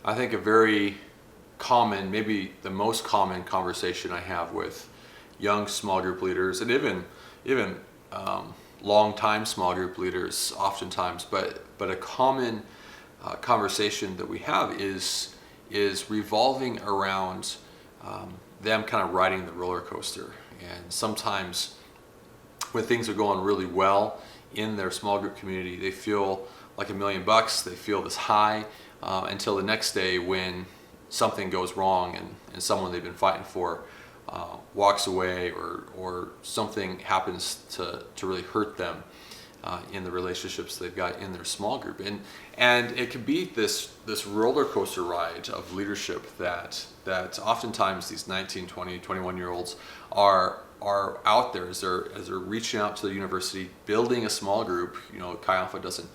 I think a very common, maybe the most common conversation I have with young small group leaders, and even long time small group leaders, oftentimes, but a common conversation that we have is revolving around them kind of riding the roller coaster. And sometimes when things are going really well in their small group community, they feel like $1,000,000. They feel this high until the next day when something goes wrong and someone they've been fighting for walks away, or something happens to really hurt them in the relationships they've got in their small group. And it can be this roller coaster ride of leadership that oftentimes these 19, 20, 21-year-olds are out there as they're reaching out to the university, building a small group. Chi Alpha doesn't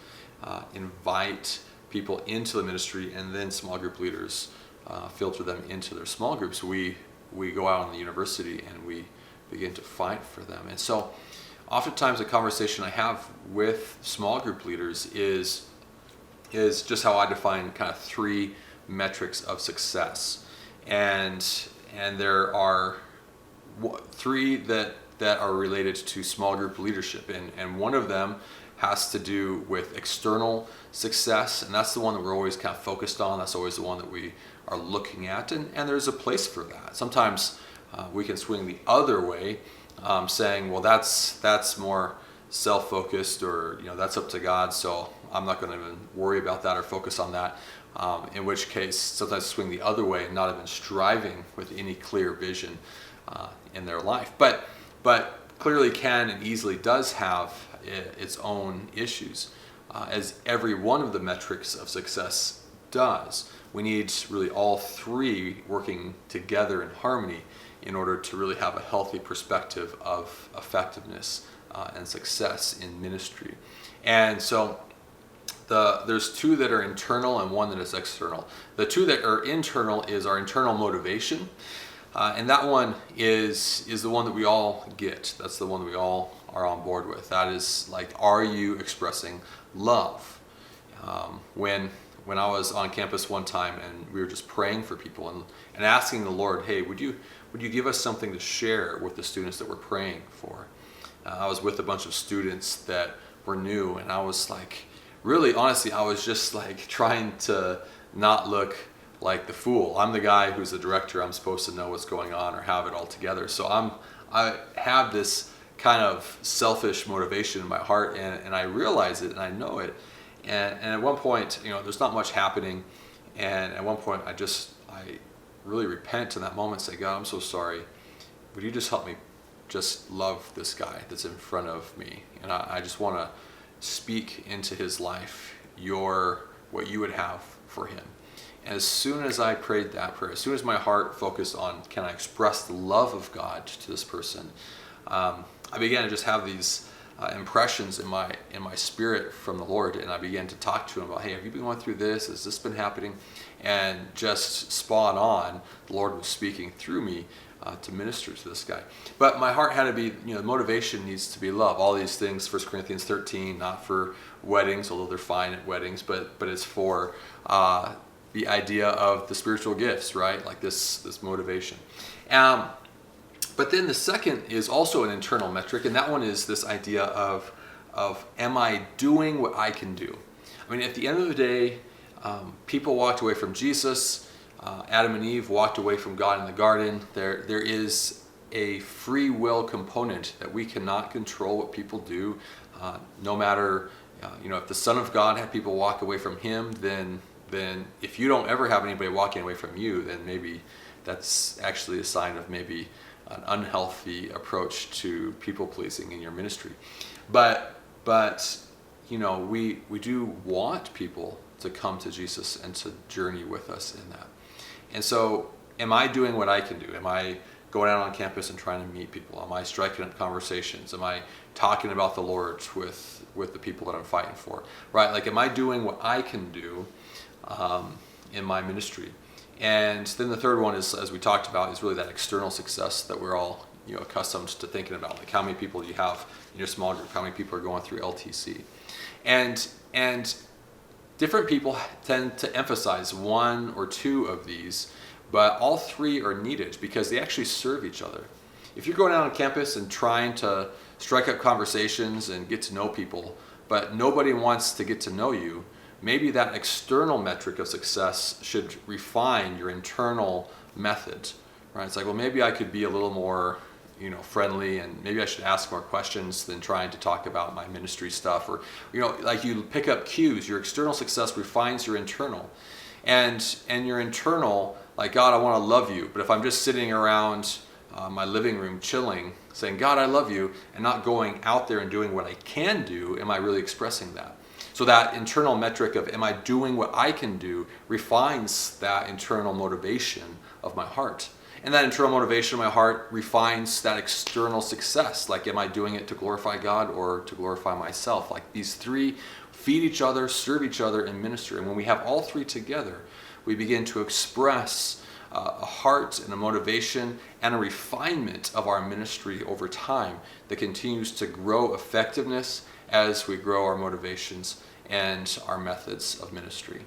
invite people into the ministry and then small group leaders filter them into their small groups. We go out on the university and we begin to fight for them. And so oftentimes the conversation I have with small group leaders is just how I define kind of 3 metrics of success. And there are 3 that are related to small group leadership. And one of them has to do with external success, and that's the one that we're always kind of focused on. That's always the one that we are looking at, and there's a place for that. Sometimes we can swing the other way, saying, well, that's more self-focused, or that's up to God, so I'm not going to even worry about that or focus on that. In which case, sometimes swing the other way and not even striving with any clear vision in their life. But clearly can and easily does have its own issues, as every one of the metrics of success does. We need really all 3 working together in harmony in order to really have a healthy perspective of effectiveness and success in ministry. And so there's 2 that are internal and 1 that is external. The 2 that are internal is our internal motivation. And that one is the one that we all get. That's the one that we all are on board with. That is like, are you expressing love? When I was on campus one time and we were just praying for people and asking the Lord, hey, would you give us something to share with the students that we're praying for? I was with a bunch of students that were new, and I was like, really, honestly, I was just like trying to not look like the fool. I'm the guy who's the director. I'm supposed to know what's going on or have it all together. So I have this kind of selfish motivation in my heart, and I realize it and I know it. And at one point, there's not much happening. And at one point, I really repent in that moment and say, God, I'm so sorry. Would you just help me just love this guy that's in front of me? And I just want to speak into his life what you would have for him. And as soon as I prayed that prayer, as soon as my heart focused on, can I express the love of God to this person, I began to just have these impressions in my spirit from the Lord, and I began to talk to him about, hey, have you been going through this? Has this been happening? And just spot on, the Lord was speaking through me to minister to this guy. But my heart had to be, the motivation needs to be love. All these things, 1 Corinthians 13, not for weddings, although they're fine at weddings, but it's for the idea of the spiritual gifts, right? Like this motivation. But then the second is also an internal metric, and that one is this idea of am I doing what I can do? I mean, at the end of the day, people walked away from Jesus. Adam and Eve walked away from God in the garden. There is a free will component that we cannot control what people do. No matter, if the Son of God had people walk away from him, then if you don't ever have anybody walking away from you, then maybe that's actually a sign of maybe an unhealthy approach to people pleasing in your ministry. But we do want people to come to Jesus and to journey with us in that. And so, am I doing what I can do? Am I going out on campus and trying to meet people? Am I striking up conversations? Am I talking about the Lord with the people that I'm fighting for? Right? Like, am I doing what I can do in my ministry? And then the third one is, as we talked about, is really that external success that we're all accustomed to thinking about. Like, how many people do you have in your small group? How many people are going through LTC? And Different people tend to emphasize one or two of these, but all three are needed because they actually serve each other. If you're going out on campus and trying to strike up conversations and get to know people, but nobody wants to get to know you, maybe that external metric of success should refine your internal method, right? It's like, well, maybe I could be a little more, friendly, and maybe I should ask more questions than trying to talk about my ministry stuff, or, like you pick up cues. Your external success refines your internal, and your internal, like, God, I want to love you. But if I'm just sitting around my living room chilling, saying, God, I love you, and not going out there and doing what I can do, am I really expressing that? So that internal metric of, am I doing what I can do, refines that internal motivation of my heart. And that internal motivation of my heart refines that external success. Like, am I doing it to glorify God or to glorify myself? Like, these three feed each other, serve each other, and minister. And when we have all three together, we begin to express a heart and a motivation and a refinement of our ministry over time that continues to grow effectiveness as we grow our motivations and our methods of ministry.